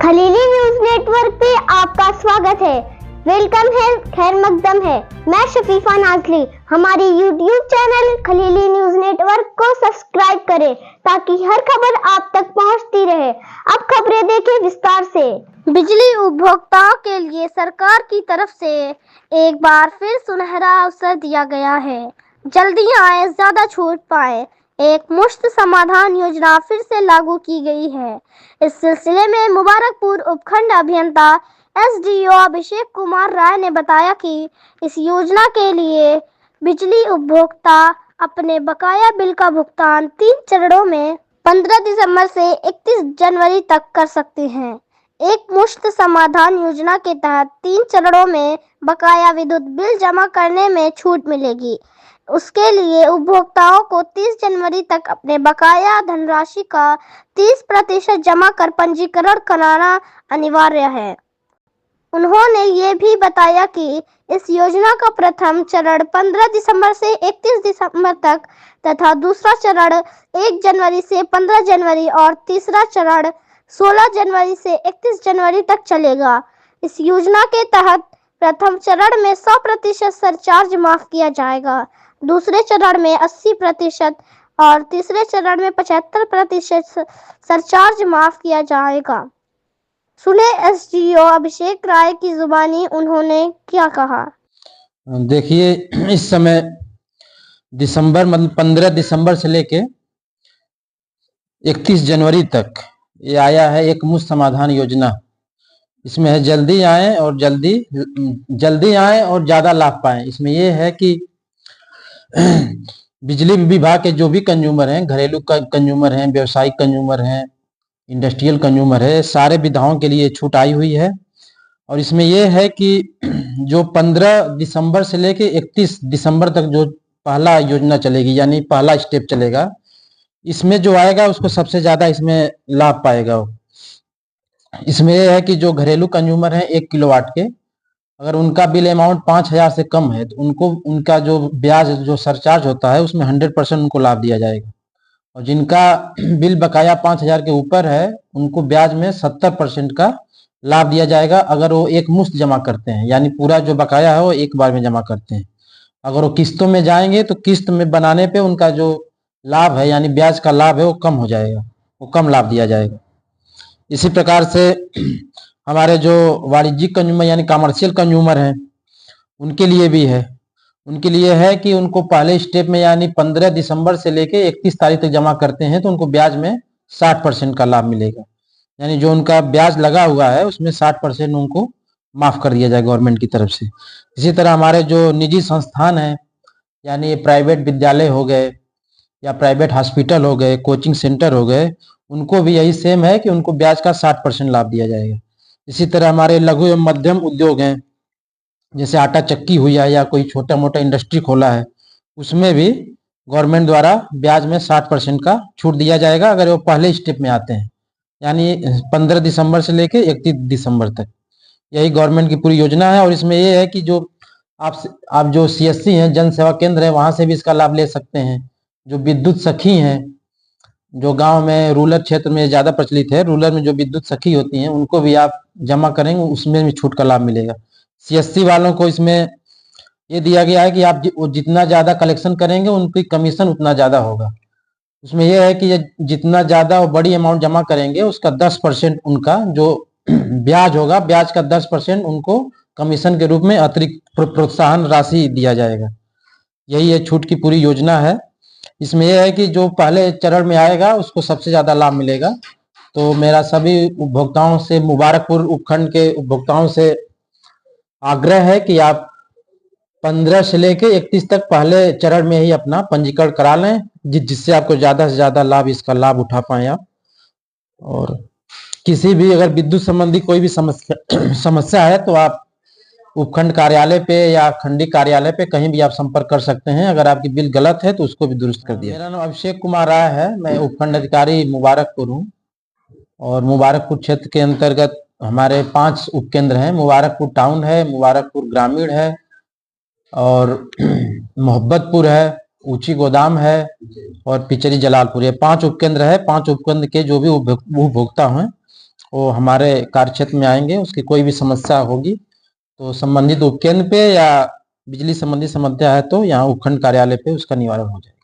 Khalili news network पे आपका स्वागत है। वेलकम है, खैर मकदम है। मैं शफीफा नाजली। हमारी YouTube channel Khalili news network को सब्सक्राइब करें ताकि हर खबर आप तक पहुंचती रहे। अब खबरें देखें विस्तार से। बिजली उपभोक्ताओं के लिए सरकार की तरफ से एक बार फिर सुनहरा अवसर दिया गया है। जल्दी आए, ज्यादा छूट पाए। एक मुश्त समाधान योजना फिर से लागू की गई है। इस सिलसिले में मुबारकपुर उपखंड अभियंता एसडीओ अभिषेक कुमार राय ने बताया कि इस योजना के लिए बिजली उपभोक्ता अपने बकाया बिल का भुगतान 3 चरणों में 15 दिसंबर से 31 जनवरी तक कर सकते हैं। एक मुश्त समाधान योजना के तहत 3 चरणों में बकाया विद्युत बिल जमा करने में छूट मिलेगी। उसके लिए उपभोक्ताओं को 30 जनवरी तक अपने बकाया धनराशि का 30% जमा कर पंजीकरण कराना अनिवार्य है। उन्होंने ये भी बताया कि इस योजना का प्रथम चरण 15 दिसंबर से 31 दिसंबर तक तथा दूसरा चरण 1 जनवरी से 15 जनवरी और तीसरा चरण 16 जनवरी से 31 जनवरी तक चलेगा। इस योजना के तहत प्रथम चरण में 100% सरचार्ज माफ किया जाएगा, दूसरे चरण में 80% और तीसरे चरण में 75% सरचार्ज माफ किया जाएगा। सुने एसडीओ अभिषेक राय की जुबानी उन्होंने क्या कहा। देखिए, इस समय दिसंबर मतलब 15 दिसंबर से लेके 31 जनवरी तक ये आया है एक मुश्त समाधान योजना। इसमें है जल्दी आए और ज्यादा लाभ पाएं। इसमें ये है कि बिजली विभाग के जो भी कंज्यूमर हैं, घरेलू कंज्यूमर हैं, व्यावसायिक कंज्यूमर हैं, इंडस्ट्रियल कंज्यूमर है, सारे विधाओं के लिए छूट आई हुई है। और इसमें यह है कि जो 15 दिसंबर से लेके 31 दिसंबर तक जो पहला योजना चलेगी, यानी पहला स्टेप चलेगा, इसमें जो आएगा उसको सबसे ज्यादा इसमें लाभ पाएगा। इसमें यह है कि जो घरेलू कंज्यूमर है 1 किलोवाट के, अगर उनका बिल अमाउंट 5,000 से कम है तो उनको उनका जो ब्याज जो सरचार्ज होता है उसमें 100% उनको लाभ दिया जाएगा। और जिनका बिल बकाया 5,000 के ऊपर है उनको ब्याज में 70% का लाभ दिया जाएगा अगर वो एक मुश्त जमा करते हैं, यानी पूरा जो बकाया है वो एक बार में जमा करते हैं। अगर वो किस्तों में जाएंगे तो किस्त में बनाने पे उनका जो लाभ है यानी ब्याज का लाभ है वो कम हो जाएगा, वो कम लाभ दिया जाएगा। इसी प्रकार से हमारे जो वाणिज्यिक कंज्यूमर यानी कमर्शियल कंज्यूमर हैं उनके लिए भी है। उनके लिए है कि उनको पहले स्टेप में यानी 15 दिसंबर से लेके 31 तारीख तक जमा करते हैं तो उनको ब्याज में 60% का लाभ मिलेगा, यानी जो उनका ब्याज लगा हुआ है उसमें 60% उनको माफ कर दिया जाएगा गवर्नमेंट की तरफ से। इसी तरह हमारे जो निजी संस्थान हैं, यानी प्राइवेट विद्यालय हो गए या प्राइवेट हॉस्पिटल हो गए, कोचिंग सेंटर हो गए, उनको भी यही सेम है कि उनको ब्याज का 60% लाभ दिया जाएगा। इसी तरह हमारे लघु एवं मध्यम उद्योग हैं, जैसे आटा चक्की हुई है या कोई छोटा मोटा इंडस्ट्री खोला है, उसमें भी गवर्नमेंट द्वारा ब्याज में 60% का छूट दिया जाएगा अगर वो पहले स्टेप में आते हैं, यानी 15 दिसंबर से लेके 31 दिसंबर तक। यही गवर्नमेंट की पूरी योजना है। और इसमें ये है कि जो आप जो सीएससी हैं, जन सेवा केंद्र है, वहां से भी इसका लाभ ले सकते हैं। जो विद्युत सखी हैं, जो गांव में रूरल क्षेत्र में ज्यादा प्रचलित है, रूरल में जो विद्युत सखी होती हैं उनको भी आप जमा करेंगे उसमें भी छूट का लाभ मिलेगा। सीएससी वालों को इसमें ये दिया गया है कि आप जितना ज्यादा कलेक्शन करेंगे उनकी कमीशन उतना ज्यादा होगा। उसमें यह है कि जितना ज्यादा वो बड़ी अमाउंट जमा करेंगे उसका 10% उनका जो ब्याज होगा, ब्याज का 10% उनको कमीशन के रूप में अतिरिक्त प्रोत्साहन राशि दिया जाएगा। यही ये छूट की पूरी योजना है। इसमें यह है कि जो पहले चरण में आएगा उसको सबसे ज्यादा लाभ मिलेगा। तो मेरा सभी उपभोक्ताओं से, मुबारकपुर उपखंड के उपभोक्ताओं से आग्रह है कि आप 15 से लेके 31 तक पहले चरण में ही अपना पंजीकरण करा लें, जिससे आपको ज्यादा से ज्यादा लाभ इसका लाभ उठा पाए आप। और किसी भी अगर विद्युत संबंधी कोई भी समस्या है तो आप उपखंड कार्यालय पे या खंडी कार्यालय पे कहीं भी आप संपर्क कर सकते हैं। अगर आपकी बिल गलत है तो उसको भी दुरुस्त कर दिया। मेरा नाम अभिषेक कुमार राय है, मैं उपखंड अधिकारी मुबारकपुर हूँ। और मुबारकपुर क्षेत्र के अंतर्गत हमारे 5 उपकेंद्र हैं। मुबारकपुर टाउन है, मुबारकपुर ग्रामीण है, और मोहब्बतपुर है, ऊंची गोदाम है और पिचरी जलालपुर। ये 5 उपकेंद्र है। 5 उपकेंद्र के जो भी उपभोक्ता हैं वो हमारे कार्यक्षेत्र में आएंगे। उसकी कोई भी समस्या होगी तो संबंधित उपकेंद्र पे या बिजली संबंधी समस्या है तो यहाँ उपखंड कार्यालय पे उसका निवारण हो जाए।